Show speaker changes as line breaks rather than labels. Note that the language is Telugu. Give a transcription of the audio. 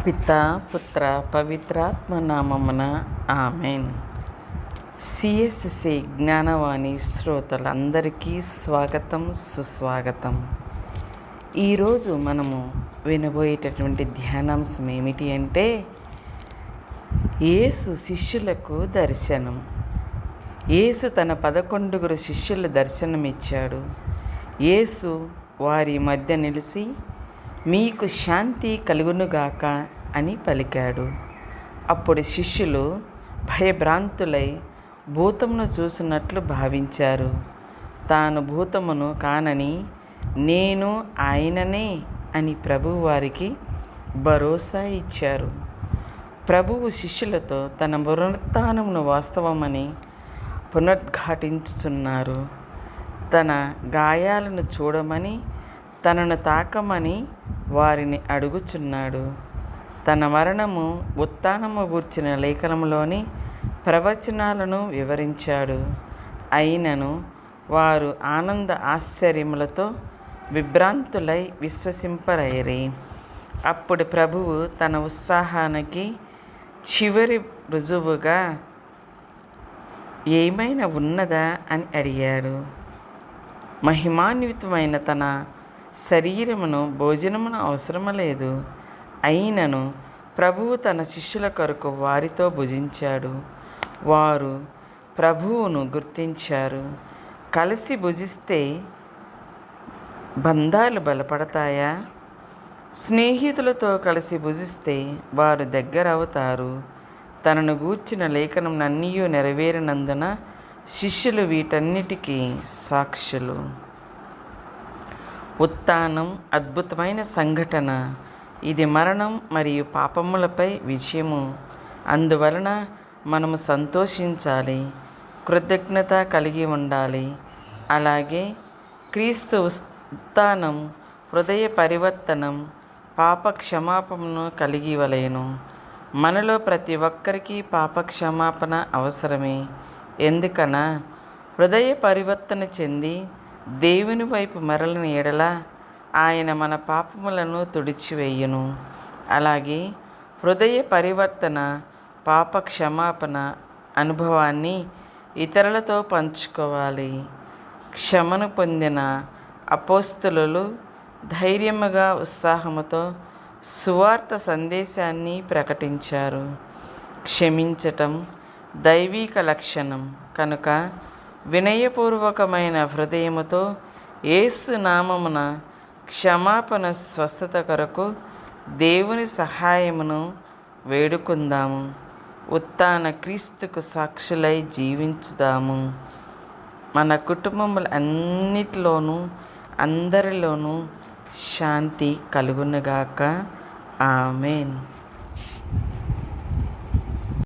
పితా పుత్ర పవిత్రాత్మ నామమున ఆమెన్. సిఎస్సి జ్ఞానవాణి శ్రోతలందరికీ స్వాగతం, సుస్వాగతం. ఈరోజు మనము వినబోయేటటువంటి ధ్యానాంశం ఏమిటి అంటే యేసు శిష్యులకు దర్శనం. యేసు తన 11 శిష్యుల దర్శనమిచ్చాడు. యేసు వారి మధ్య నిలిచి మీకు శాంతి కలుగునుగాక అని పలికాడు. అప్పుడు శిష్యులు భయభ్రాంతులై భూతమును చూసినట్లు భావించారు. తాను భూతమును కానని నేను ఆయననే అని ప్రభువు వారికి భరోసా ఇచ్చారు. ప్రభువు శిష్యులతో తన పునరుత్థానమును వాస్తవమని పునరుద్ఘాటించుచున్నారు. తన గాయాలను చూడమని, తనను తాకమని వారిని అడుగుచున్నాడు. తన మరణము ఉత్థానము గూర్చిన లేఖనములోని ప్రవచనాలను వివరించాడు. అయినను వారు ఆనంద ఆశ్చర్యములతో విభ్రాంతులై విశ్వసింపరైరి. అప్పుడు ప్రభువు తన ఉత్సాహానికి చివరి రుజువుగా ఏమైనా ఉన్నదా అని అడిగాడు. మహిమాన్వితమైన తన శరీరమును భోజనమును అవసరము లేదు. అయినను ప్రభువు తన శిష్యుల కొరకు వారితో భుజించాడు. వారు ప్రభువును గుర్తించారు. కలిసి భుజిస్తే బంధాలు బలపడతాయా? స్నేహితులతో కలిసి భుజిస్తే వారు దగ్గరవుతారు. తనను గూర్చిన లేఖనములన్నీ నెరవేరినందున శిష్యులు వీటన్నిటికీ సాక్షులు. ఉత్థానం అద్భుతమైన సంఘటన. ఇది మరణం మరియు పాపములపై విజయము. అందువలన మనము సంతోషించాలి, కృతజ్ఞత కలిగి ఉండాలి. అలాగే క్రీస్తు ఉత్థానం హృదయ పరివర్తనం, పాప క్షమాపణను కలిగి వలెను. మనలో ప్రతి ఒక్కరికి పాప క్షమాపణ అవసరమే. ఎందుకనా హృదయ పరివర్తన చెంది దేవుని వైపు మరలిన ఎడల ఆయన మన పాపములను తుడిచివేయును. అలాగే హృదయ పరివర్తన, పాప క్షమాపణ అనుభవాన్ని ఇతరులతో పంచుకోవాలి. క్షమను పొందిన అపోస్తలులు ధైర్యముగా, ఉత్సాహముతో సువార్త సందేశాన్ని ప్రకటించారు. క్షమించటం దైవిక లక్షణం కనుక వినయపూర్వకమైన హృదయముతో యేసు నామమున క్షమాపణ, స్వస్థత కొరకు దేవుని సహాయమును వేడుకుందాము. ఉత్థాన క్రీస్తుకు సాక్షులై జీవించుదాము. మన కుటుంబముల అన్నిటిలోనూ, అందరిలోనూ శాంతి కలుగునుగాక. ఆమెన్.